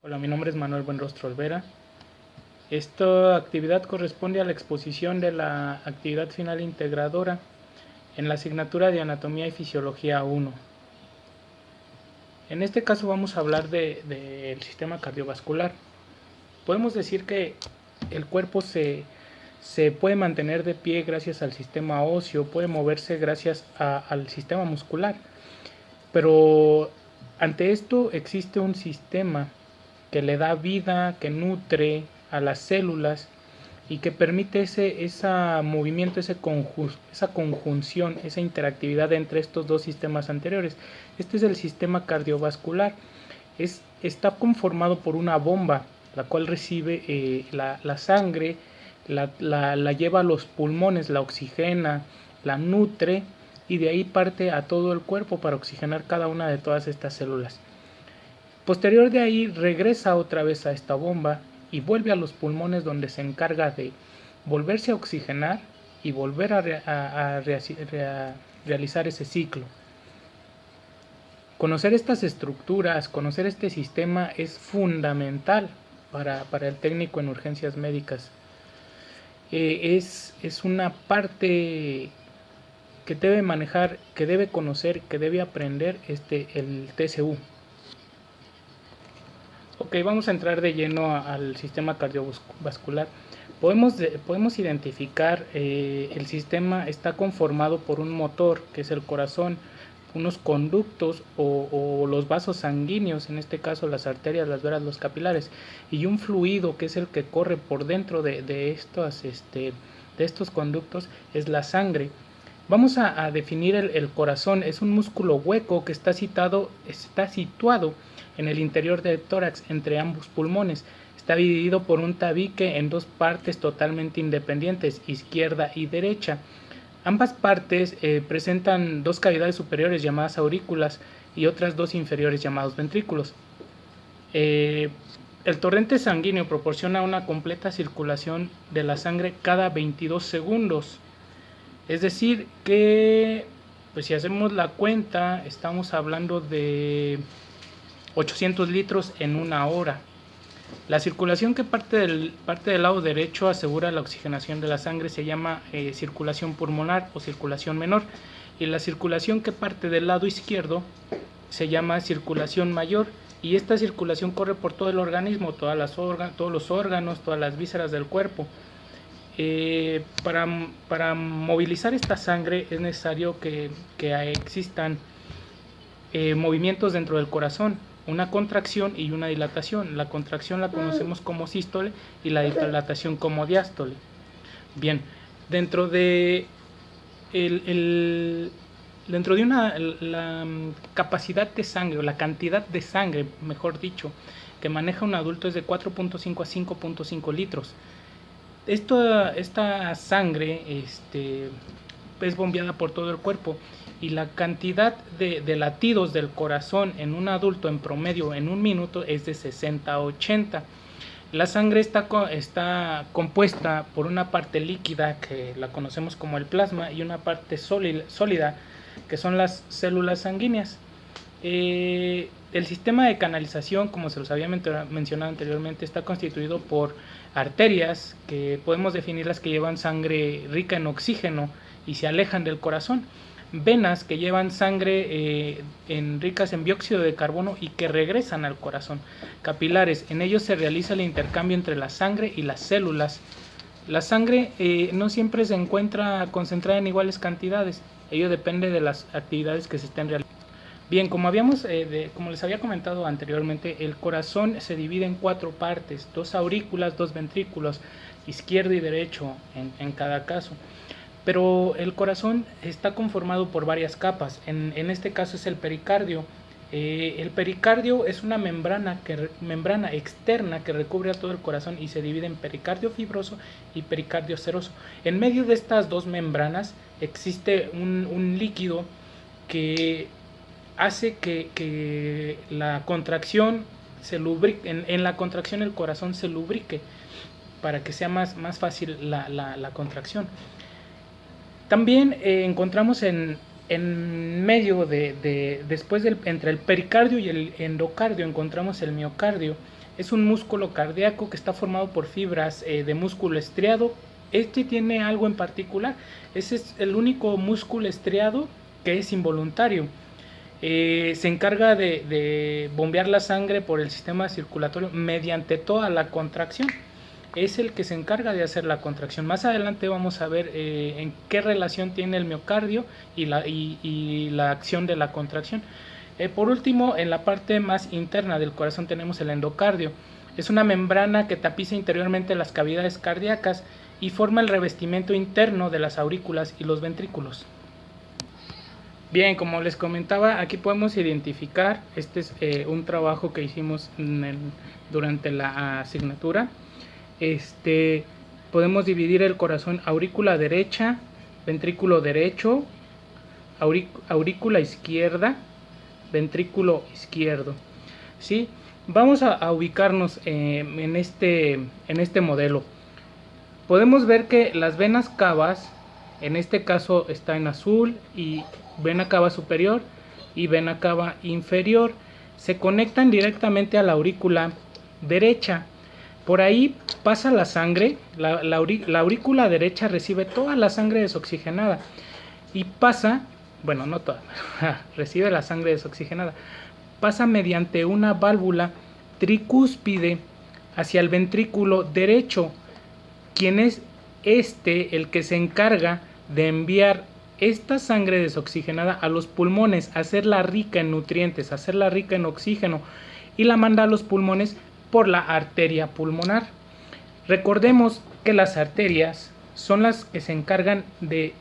Hola, mi nombre es Manuel Buenrostro Olvera. Esta actividad corresponde a la exposición de la actividad final integradora en la asignatura de Anatomía y Fisiología 1. En este caso vamos a hablar del sistema cardiovascular. Podemos decir que el cuerpo se puede mantener de pie gracias al sistema óseo, puede moverse gracias al sistema muscular, pero ante esto existe un sistema que le da vida, que nutre a las células y que permite ese movimiento, esa conjunción, esa interactividad entre estos dos sistemas anteriores. Este es el sistema cardiovascular. Está conformado por una bomba, la cual recibe la sangre, la lleva a los pulmones, la oxigena, la nutre y de ahí parte a todo el cuerpo para oxigenar cada una de todas estas células. Posterior de ahí regresa otra vez a esta bomba y vuelve a los pulmones, donde se encarga de volverse a oxigenar y volver a realizar ese ciclo. Conocer estas estructuras, conocer este sistema es fundamental para el técnico en urgencias médicas. Es una parte que debe manejar, que debe conocer, que debe aprender el TCU. Ok, vamos a entrar de lleno al sistema cardiovascular. Podemos identificar el sistema está conformado por un motor, que es el corazón, unos conductos o los vasos sanguíneos, en este caso las arterias, las venas, los capilares, y un fluido que es el que corre por dentro de estos conductos, es la sangre. Vamos a definir el corazón. Es un músculo hueco que está situado en el interior del tórax, entre ambos pulmones. Está dividido por un tabique en dos partes totalmente independientes, izquierda y derecha. Ambas partes presentan dos cavidades superiores llamadas aurículas y otras dos inferiores llamados ventrículos. El torrente sanguíneo proporciona una completa circulación de la sangre cada 22 segundos. Es decir que, pues si hacemos la cuenta, estamos hablando de 800 litros en una hora. La circulación que parte del lado derecho asegura la oxigenación de la sangre se llama circulación pulmonar o circulación menor, y la circulación que parte del lado izquierdo se llama circulación mayor, y esta circulación corre por todo el organismo, todos los órganos, todas las vísceras del cuerpo. Para movilizar esta sangre es necesario que existan movimientos dentro del corazón, una contracción y una dilatación. La contracción la conocemos como sístole y la dilatación como diástole. Bien, dentro de la capacidad de sangre, o la cantidad de sangre, mejor dicho, que maneja un adulto es de 4.5 a 5.5 litros. Esta sangre es bombeada por todo el cuerpo, y la cantidad de latidos del corazón en un adulto en promedio en un minuto es de 60 a 80. La sangre está compuesta por una parte líquida, que la conocemos como el plasma, y una parte sólida, que son las células sanguíneas. El sistema de canalización, como se los había mencionado anteriormente, está constituido por arterias, que podemos definirlas que llevan sangre rica en oxígeno y se alejan del corazón. Venas, que llevan sangre ricas en dióxido de carbono y que regresan al corazón. Capilares, en ellos se realiza el intercambio entre la sangre y las células. La sangre no siempre se encuentra concentrada en iguales cantidades, ello depende de las actividades que se estén realizando. Bien, como les había comentado anteriormente, el corazón se divide en 4 partes, 2 aurículas, 2 ventrículos, izquierdo y derecho en cada caso. Pero el corazón está conformado por varias capas. En este caso es el pericardio. El pericardio es una membrana externa que recubre a todo el corazón y se divide en pericardio fibroso y pericardio seroso. En medio de estas dos membranas existe un líquido que hace que la contracción se lubrique. En la contracción el corazón se lubrique para que sea más fácil la contracción. También encontramos en en medio después entre el pericardio y el endocardio encontramos el miocardio. Es un músculo cardíaco que está formado por fibras de músculo estriado. Este tiene algo en particular, ese es el único músculo estriado que es involuntario. Se encarga de bombear la sangre por el sistema circulatorio mediante toda la contracción. Es el que se encarga de hacer la contracción. Más adelante vamos a ver en qué relación tiene el miocardio y la acción de la contracción. Por último, en la parte más interna del corazón tenemos el endocardio. Es una membrana que tapiza interiormente las cavidades cardíacas y forma el revestimiento interno de las aurículas y los ventrículos. Bien, como les comentaba, aquí podemos identificar, este es un trabajo que hicimos durante la asignatura. Podemos dividir el corazón: aurícula derecha, ventrículo derecho, aurícula izquierda, ventrículo izquierdo. ¿Sí? Vamos a ubicarnos en este modelo. Podemos ver que las venas cavas, en este caso está en azul, y vena cava superior y vena cava inferior, se conectan directamente a la aurícula derecha. Por ahí pasa la sangre, la aurícula derecha recibe toda la sangre desoxigenada y pasa, bueno, no toda, recibe la sangre desoxigenada, pasa mediante una válvula tricúspide hacia el ventrículo derecho, quien es el que se encarga de enviar esta sangre desoxigenada a los pulmones, hacerla rica en nutrientes, hacerla rica en oxígeno, y la manda a los pulmones por la arteria pulmonar. Recordemos que las arterias son las que se encargan de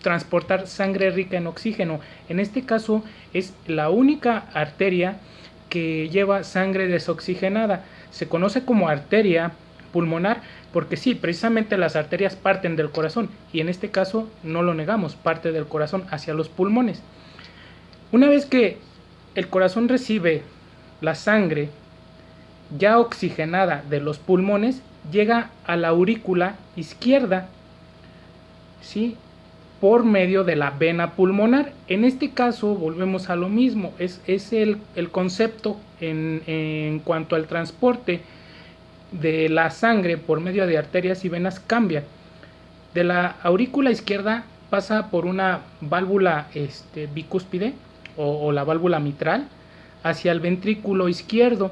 transportar sangre rica en oxígeno. En este caso es la única arteria que lleva sangre desoxigenada. Se conoce como arteria pulmonar porque sí, precisamente las arterias parten del corazón, y en este caso no lo negamos, parte del corazón hacia los pulmones. Una vez que el corazón recibe la sangre ya oxigenada de los pulmones, llega a la aurícula izquierda, ¿sí?, por medio de la vena pulmonar. En este caso volvemos a lo mismo, es el concepto en cuanto al transporte de la sangre por medio de arterias y venas cambia. De la aurícula izquierda pasa por una válvula bicúspide o la válvula mitral hacia el ventrículo izquierdo,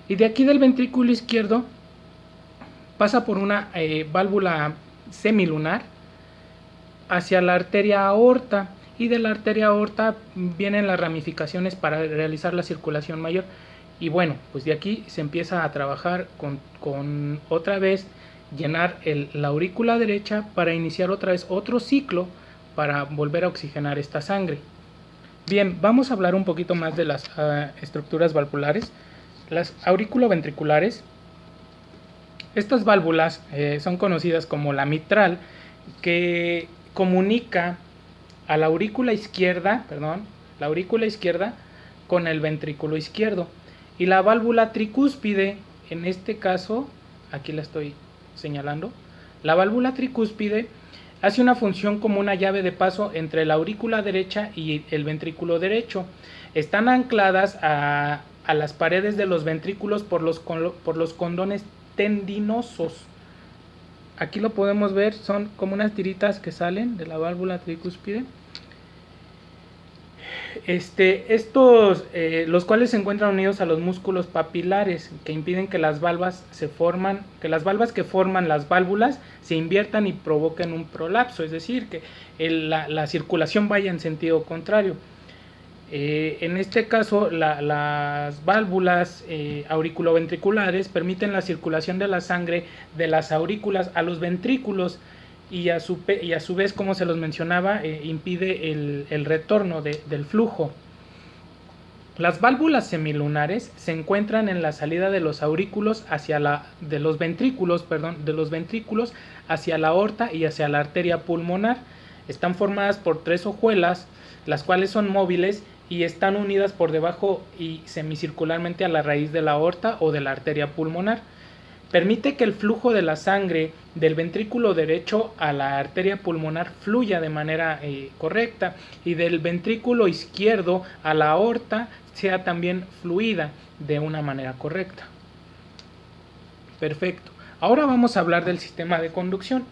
y de aquí del ventrículo izquierdo pasa por una válvula semilunar hacia la arteria aorta, y de la arteria aorta vienen las ramificaciones para realizar la circulación mayor. Y bueno, pues de aquí se empieza a trabajar con otra vez llenar la aurícula derecha para iniciar otra vez otro ciclo para volver a oxigenar esta sangre. Bien, vamos a hablar un poquito más de las estructuras valvulares. Las auriculoventriculares, estas válvulas son conocidas como la mitral, que comunica a la aurícula izquierda, con el ventrículo izquierdo. Y la válvula tricúspide, en este caso, aquí la estoy señalando, la válvula tricúspide hace una función como una llave de paso entre la aurícula derecha y el ventrículo derecho. Están ancladas a las paredes de los ventrículos por los condones tendinosos. Aquí lo podemos ver, son como unas tiritas que salen de la válvula tricúspide. Los cuales se encuentran unidos a los músculos papilares, que impiden que las valvas que forman las válvulas se inviertan y provoquen un prolapso, es decir, que la circulación vaya en sentido contrario. En este caso, las válvulas auriculoventriculares permiten la circulación de la sangre de las aurículas a los ventrículos, y a su vez, como se los mencionaba, impide el retorno del flujo. Las válvulas semilunares se encuentran en la salida de los ventrículos hacia la aorta y hacia la arteria pulmonar. Están formadas por 3 hojuelas, las cuales son móviles y están unidas por debajo y semicircularmente a la raíz de la aorta o de la arteria pulmonar. Permite que el flujo de la sangre del ventrículo derecho a la arteria pulmonar fluya de manera correcta, y del ventrículo izquierdo a la aorta sea también fluida de una manera correcta. Perfecto. Ahora vamos a hablar del sistema de conducción.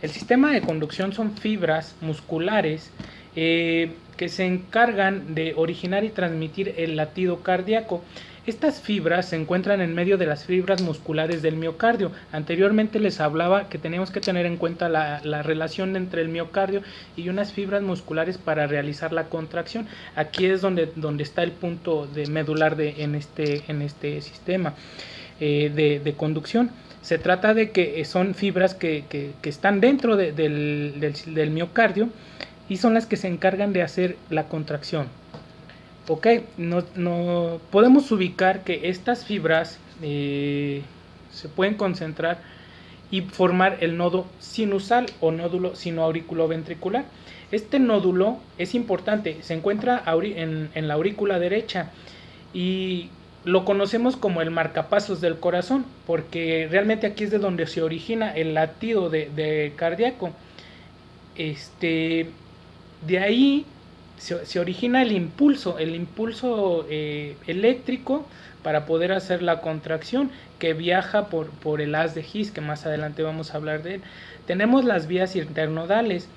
El sistema de conducción son fibras musculares que se encargan de originar y transmitir el latido cardíaco. Estas fibras se encuentran en medio de las fibras musculares del miocardio. Anteriormente les hablaba que teníamos que tener en cuenta la relación entre el miocardio y unas fibras musculares para realizar la contracción. Aquí es donde está el punto medular en este sistema de conducción. Se trata de que son fibras que están dentro del miocardio y son las que se encargan de hacer la contracción. Ok, no podemos ubicar que estas fibras se pueden concentrar y formar el nodo sinusal o nódulo sinoauriculoventricular. Este nódulo es importante, se encuentra en la aurícula derecha y lo conocemos como el marcapasos del corazón, porque realmente aquí es de donde se origina el latido de cardíaco. De ahí se origina el impulso eléctrico para poder hacer la contracción, que viaja por el haz de His, que más adelante vamos a hablar de él. Tenemos las vías internodales.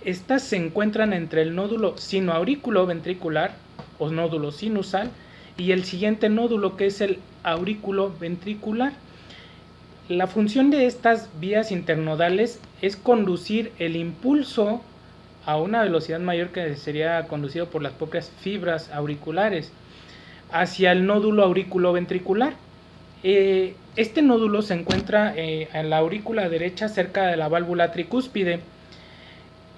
Estas se encuentran entre el nódulo sinoauriculoventricular o nódulo sinusal y el siguiente nódulo, que es el auriculoventricular. La función de estas vías internodales es conducir el impulso a una velocidad mayor que sería conducido por las propias fibras auriculares hacia el nódulo auriculoventricular. Este nódulo se encuentra en la aurícula derecha, cerca de la válvula tricúspide.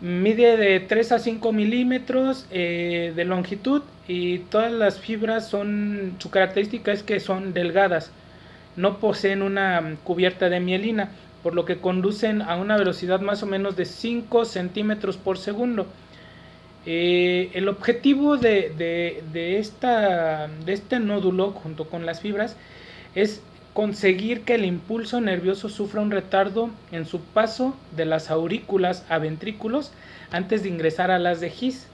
Mide de 3 a 5 milímetros de longitud y todas las fibras su característica es que son delgadas, no poseen una cubierta de mielina, por lo que conducen a una velocidad más o menos de 5 centímetros por segundo. El objetivo de este nódulo, junto con las fibras, es conseguir que el impulso nervioso sufra un retardo en su paso de las aurículas a ventrículos antes de ingresar a las de His.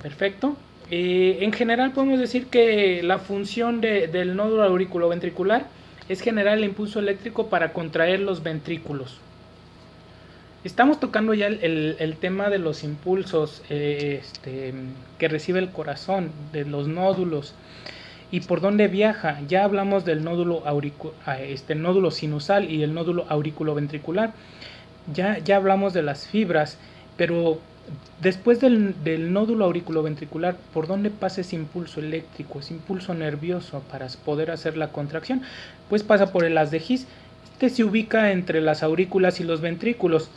Perfecto. En general podemos decir que la función del nódulo auriculoventricular es generar el impulso eléctrico para contraer los ventrículos. Estamos tocando ya el tema de los impulsos que recibe el corazón, de los nódulos y por dónde viaja. Ya hablamos del nódulo sinusal y el nódulo auriculoventricular. Ya hablamos de las fibras, pero después del nódulo auriculoventricular, ¿por dónde pasa ese impulso eléctrico, ese impulso nervioso para poder hacer la contracción? Pues pasa por el haz de His. Este se ubica entre las aurículas y los ventrículos.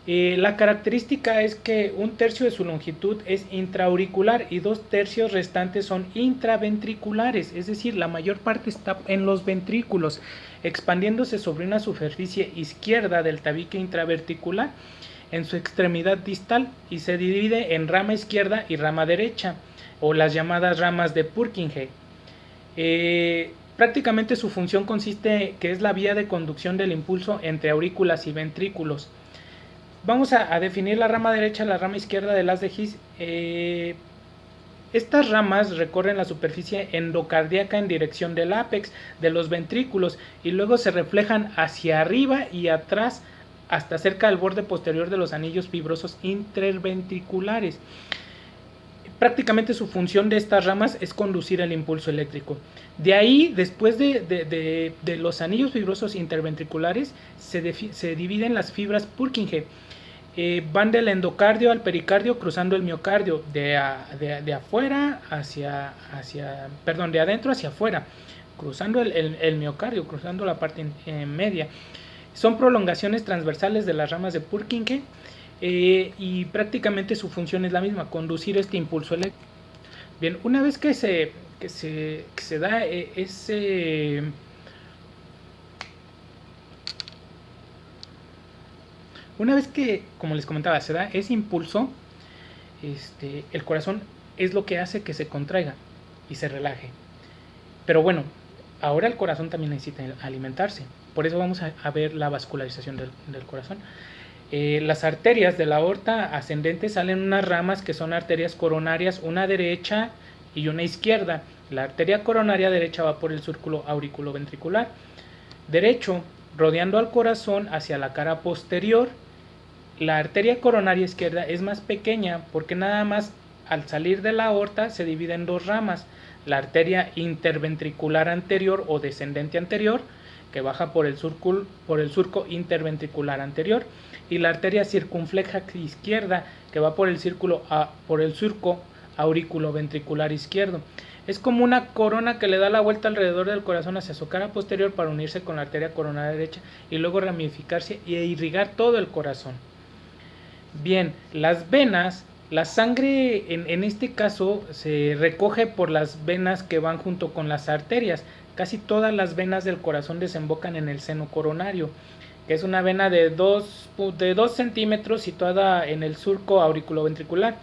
La característica es que 1/3 de su longitud es intraauricular y 2/3 restantes son intraventriculares, es decir, la mayor parte está en los ventrículos, expandiéndose sobre una superficie izquierda del tabique intraventricular en su extremidad distal, y se divide en rama izquierda y rama derecha, o las llamadas ramas de Purkinje. Prácticamente su función consiste que es la vía de conducción del impulso entre aurículas y ventrículos. Vamos a definir la rama derecha y la rama izquierda del haz de His. Estas ramas recorren la superficie endocardíaca en dirección del ápex de los ventrículos y luego se reflejan hacia arriba y atrás hasta cerca del borde posterior de los anillos fibrosos interventriculares. Prácticamente su función de estas ramas es conducir el impulso eléctrico. De ahí, después de los anillos fibrosos interventriculares, se dividen las fibras Purkinje. Van del endocardio al pericardio, cruzando el miocardio de adentro hacia afuera, cruzando el miocardio, cruzando la parte media. Son prolongaciones transversales de las ramas de Purkinje y prácticamente su función es la misma, conducir este impulso eléctrico. Bien, una vez que se da ese... Una vez que, como les comentaba, se da ese impulso, el corazón es lo que hace que se contraiga y se relaje. Pero bueno, Ahora el corazón también necesita alimentarse. Por eso vamos a ver la vascularización del corazón. Las arterias de la aorta ascendente salen unas ramas que son arterias coronarias, una derecha y una izquierda. La arteria coronaria derecha va por el círculo auriculoventricular derecho, rodeando al corazón hacia la cara posterior. La arteria coronaria izquierda es más pequeña porque nada más al salir de la aorta se divide en dos ramas: la arteria interventricular anterior o descendente anterior, que baja por el surco interventricular anterior, y la arteria circunfleja izquierda, que va por el surco auriculoventricular izquierdo. Es como una corona que le da la vuelta alrededor del corazón hacia su cara posterior para unirse con la arteria coronaria derecha y luego ramificarse e irrigar todo el corazón. Bien, las venas, la sangre en este caso se recoge por las venas que van junto con las arterias. Casi todas las venas del corazón desembocan en el seno coronario, que es una vena de 2 centímetros situada en el surco auriculoventricular,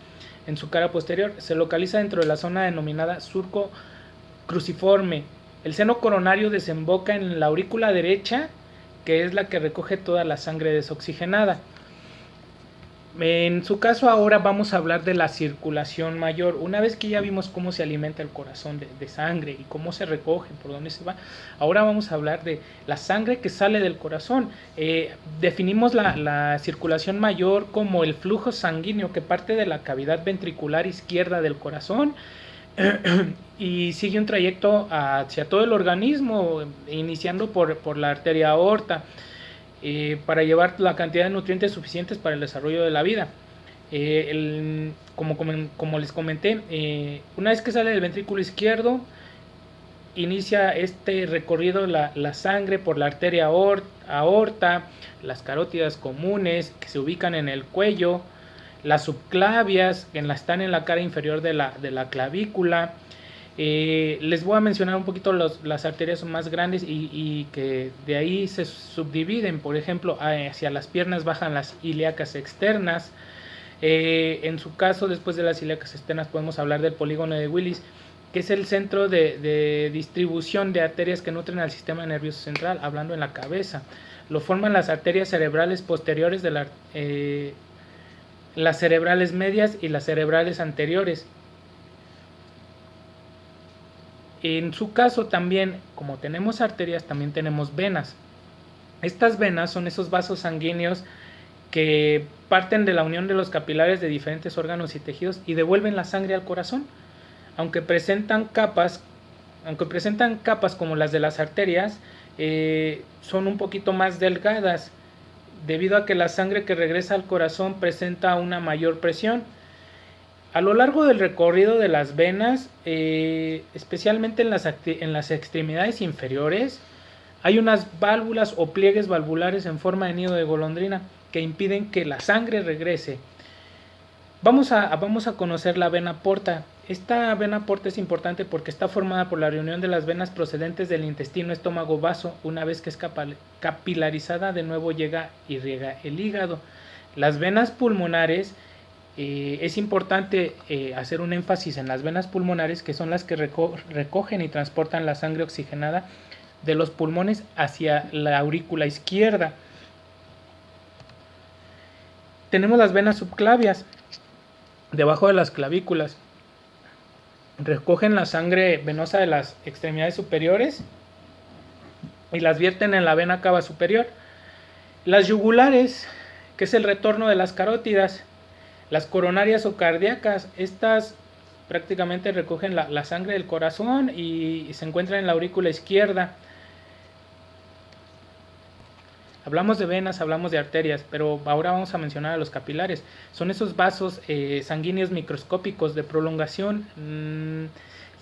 en su cara posterior. Se localiza dentro de la zona denominada surco cruciforme. El seno coronario desemboca en la aurícula derecha, que es la que recoge toda la sangre desoxigenada. En su caso ahora vamos a hablar de la circulación mayor. Una vez que ya vimos cómo se alimenta el corazón de sangre y cómo se recoge, por dónde se va, ahora vamos a hablar de la sangre que sale del corazón. Definimos la circulación mayor como el flujo sanguíneo que parte de la cavidad ventricular izquierda del corazón y sigue un trayecto hacia todo el organismo, iniciando por la arteria aorta, para llevar la cantidad de nutrientes suficientes para el desarrollo de la vida. Como les comenté, una vez que sale del ventrículo izquierdo, inicia este recorrido la sangre por la arteria aorta, las carótidas comunes que se ubican en el cuello, las subclavias que están en la cara inferior de la clavícula. Les voy a mencionar un poquito las arterias más grandes y que de ahí se subdividen. Por ejemplo, hacia las piernas bajan las ilíacas externas. En su caso, después de las ilíacas externas podemos hablar del polígono de Willis, que es el centro de distribución de arterias que nutren al sistema nervioso central, hablando en la cabeza. Lo forman las arterias cerebrales posteriores las cerebrales medias y las cerebrales anteriores. En su caso también, como tenemos arterias, también tenemos venas. Estas venas son esos vasos sanguíneos que parten de la unión de los capilares de diferentes órganos y tejidos y devuelven la sangre al corazón. Aunque presentan capas como las de las arterias, son un poquito más delgadas, debido a que la sangre que regresa al corazón presenta una mayor presión. A lo largo del recorrido de las venas, especialmente en las extremidades inferiores, hay unas válvulas o pliegues valvulares en forma de nido de golondrina que impiden que la sangre regrese. Vamos a conocer la vena porta. Esta vena porta es importante porque está formada por la reunión de las venas procedentes del intestino, estómago, vaso. Una vez que es capilarizada, de nuevo llega y riega el hígado. Las venas pulmonares, es importante hacer un énfasis en las venas pulmonares, que son las que recogen y transportan la sangre oxigenada de los pulmones hacia la aurícula izquierda. Tenemos las venas subclavias, debajo de las clavículas. Recogen la sangre venosa de las extremidades superiores y las vierten en la vena cava superior. Las yugulares, que es el retorno de las carótidas. Las coronarias o cardíacas, estas prácticamente recogen la sangre del corazón y se encuentran en la aurícula izquierda. Hablamos de venas, hablamos de arterias, pero ahora vamos a mencionar a los capilares. Son esos vasos sanguíneos microscópicos de prolongación,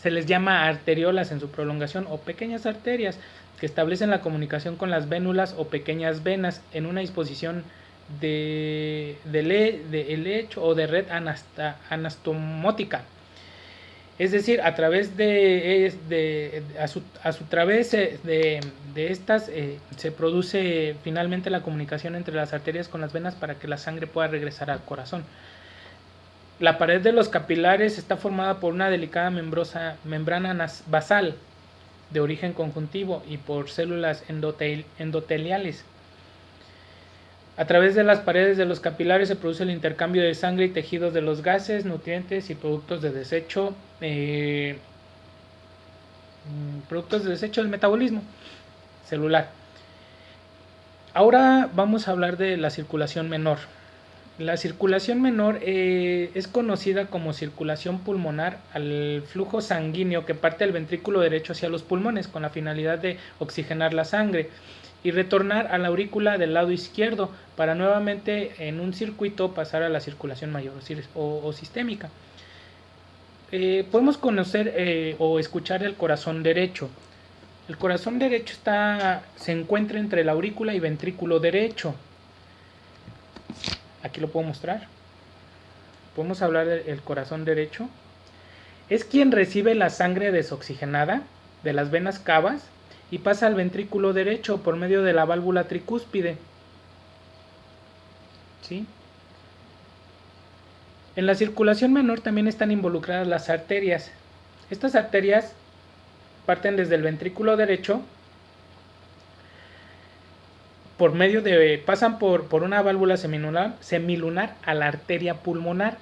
se les llama arteriolas en su prolongación, o pequeñas arterias, que establecen la comunicación con las vénulas o pequeñas venas en una disposición de helecho o de red anastomótica. Es decir, a través a su través de estas se produce finalmente la comunicación entre las arterias con las venas para que la sangre pueda regresar al corazón. La pared de los capilares está formada por una delicada membrana basal. de origen conjuntivo y por células endoteliales. A través de las paredes de los capilares se produce el intercambio de sangre y tejidos de los gases, nutrientes y productos de desecho del metabolismo celular. Ahora vamos a hablar de la circulación menor. La circulación menor es conocida como circulación pulmonar al flujo sanguíneo que parte del ventrículo derecho hacia los pulmones con la finalidad de oxigenar la sangre y retornar a la aurícula del lado izquierdo para nuevamente en un circuito pasar a la circulación mayor o sistémica. Podemos conocer o escuchar el corazón derecho. El corazón derecho se encuentra entre la aurícula y ventrículo derecho. Aquí lo puedo mostrar. Podemos hablar del corazón derecho. Es quien recibe la sangre desoxigenada de las venas cavas y pasa al ventrículo derecho por medio de la válvula tricúspide. ¿Sí? En la circulación menor también están involucradas las arterias. Estas arterias parten desde el ventrículo derecho pasan por una válvula semilunar a la arteria pulmonar,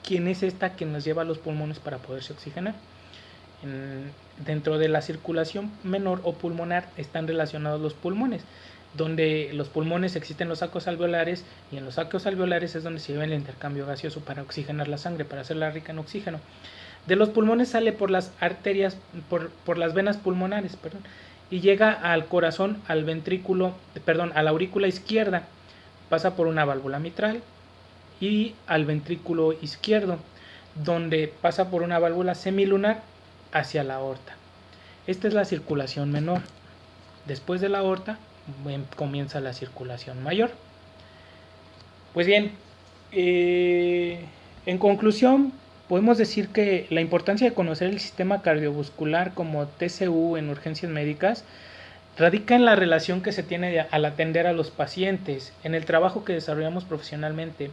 quien es esta que nos lleva a los pulmones para poderse oxigenar. Dentro de la circulación menor o pulmonar están relacionados los pulmones, donde los pulmones existen los sacos alveolares, y en los sacos alveolares es donde se lleva el intercambio gaseoso para oxigenar la sangre, para hacerla rica en oxígeno. De los pulmones sale por las arterias, por las venas pulmonares, y llega al corazón, a la aurícula izquierda, pasa por una válvula mitral y al ventrículo izquierdo, donde pasa por una válvula semilunar hacia la aorta. Esta es la circulación menor. Después de la aorta comienza la circulación mayor. Pues bien, en conclusión, podemos decir que la importancia de conocer el sistema cardiovascular como TCU en urgencias médicas radica en la relación que se tiene al atender a los pacientes, en el trabajo que desarrollamos profesionalmente.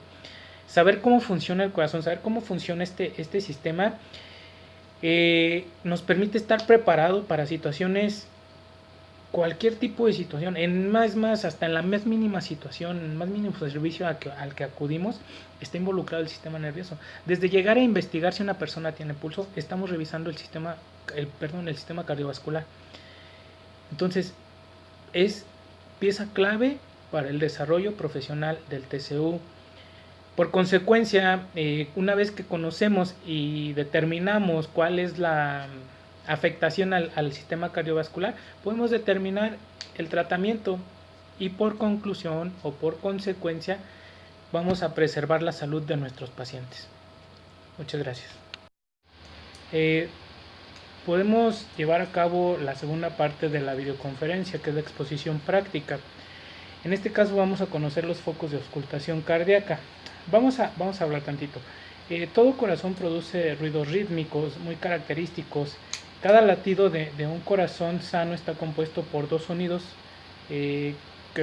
Saber cómo funciona el corazón, saber cómo funciona este sistema, nos permite estar preparado para situaciones, cualquier tipo de situación, hasta en la más mínima situación, en el más mínimo servicio al que acudimos, está involucrado el sistema nervioso. Desde llegar a investigar si una persona tiene pulso, estamos revisando el sistema cardiovascular. Entonces, es pieza clave para el desarrollo profesional del TCU. Por consecuencia, una vez que conocemos y determinamos cuál es la afectación al sistema cardiovascular, podemos determinar el tratamiento y por conclusión o por consecuencia vamos a preservar la salud de nuestros pacientes. Muchas gracias. Podemos llevar a cabo la segunda parte de la videoconferencia, que es la exposición práctica. En este caso vamos a conocer los focos de auscultación cardíaca. Vamos a hablar tantito. Todo corazón produce ruidos rítmicos muy característicos. Cada latido de un corazón sano está compuesto por dos sonidos que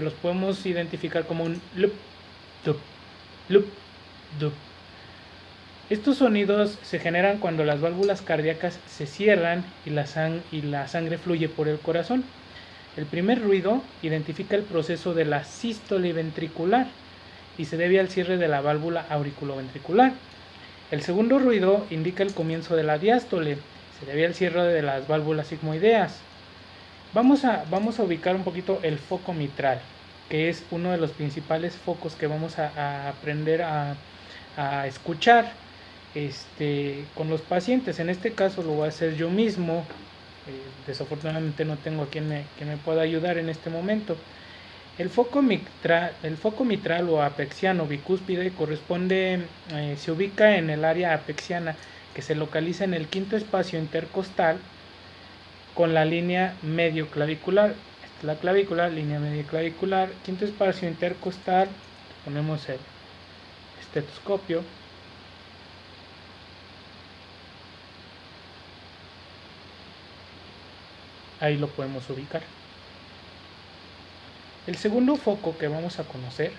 los podemos identificar como un lup, dup, lup, dup. Estos sonidos se generan cuando las válvulas cardíacas se cierran y la sangre fluye por el corazón. El primer ruido identifica el proceso de la sístole ventricular y se debe al cierre de la válvula auriculoventricular. El segundo ruido indica el comienzo de la diástole, se debe al cierre de las válvulas sigmoideas. Vamos a ubicar un poquito el foco mitral, que es uno de los principales focos que vamos a aprender a escuchar con los pacientes. En este caso lo voy a hacer yo mismo. Desafortunadamente no tengo a quien me pueda ayudar en este momento. El foco mitral o apexiano bicúspide se ubica en el área apexiana, que se localiza en el quinto espacio intercostal con la línea medio-clavicular. Esta es la clavícula, línea medio-clavicular, quinto espacio intercostal. Ponemos el estetoscopio. Ahí lo podemos ubicar. El segundo foco que vamos a conocer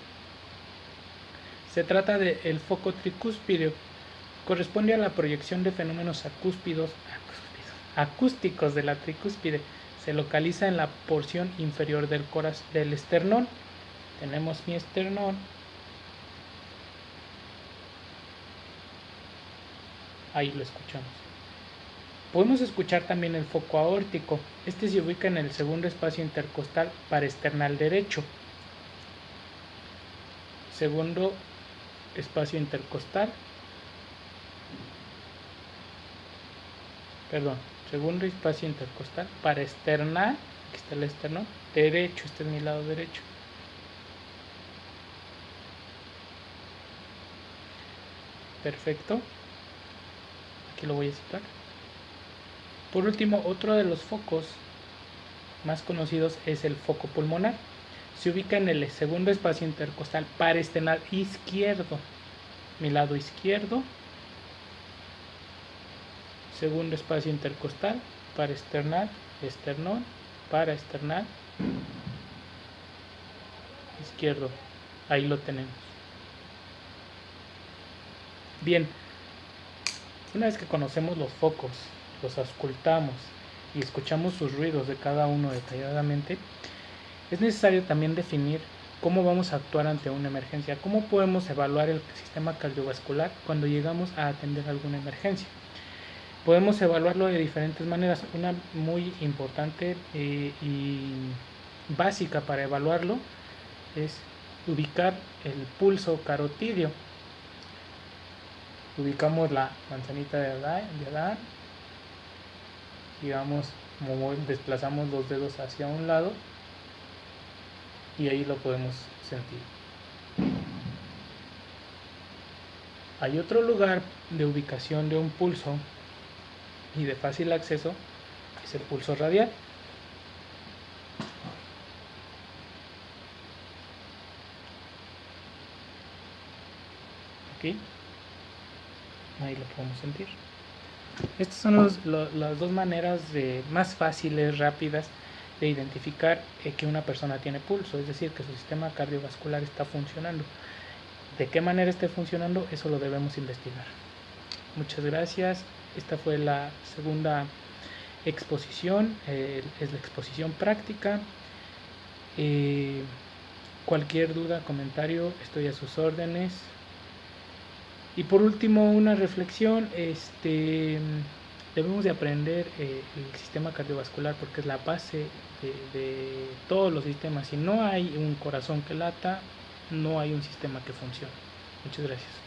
se trata del foco tricúspide. Corresponde a la proyección de fenómenos acústicos de la tricúspide. Se localiza en la porción inferior del esternón. Tenemos mi esternón. Ahí lo escuchamos. Podemos escuchar también el foco aórtico. Este se ubica en el segundo espacio intercostal paraesternal derecho. Segundo espacio intercostal. Segundo espacio intercostal paraesternal. Aquí está el esternón derecho. Este es mi lado derecho. Perfecto. Aquí lo voy a citar. Por último, otro de los focos más conocidos es el foco pulmonar. Se ubica en el segundo espacio intercostal paraesternal izquierdo. Mi lado izquierdo. Segundo espacio intercostal paraesternal, esternón, paraesternal izquierdo. Ahí lo tenemos. Bien, una vez que conocemos los focos, los auscultamos y escuchamos sus ruidos de cada uno detalladamente, es necesario también definir cómo vamos a actuar ante una emergencia, cómo podemos evaluar el sistema cardiovascular cuando llegamos a atender alguna emergencia. Podemos evaluarlo de diferentes maneras. Una muy importante y básica para evaluarlo es ubicar el pulso carotidio. Ubicamos la manzanita de Adán y desplazamos los dedos hacia un lado y ahí lo podemos sentir. Hay otro lugar de ubicación de un pulso y de fácil acceso, es el pulso radial. Aquí, ahí lo podemos sentir. Estas son las dos maneras más fáciles, rápidas, de identificar que una persona tiene pulso, es decir, que su sistema cardiovascular está funcionando. ¿De qué manera esté funcionando? Eso lo debemos investigar. Muchas gracias. Esta fue la segunda exposición, es la exposición práctica. Cualquier duda, comentario, estoy a sus órdenes. Y por último, una reflexión, debemos de aprender el sistema cardiovascular porque es la base de todos los sistemas. Si no hay un corazón que lata, no hay un sistema que funcione. Muchas gracias.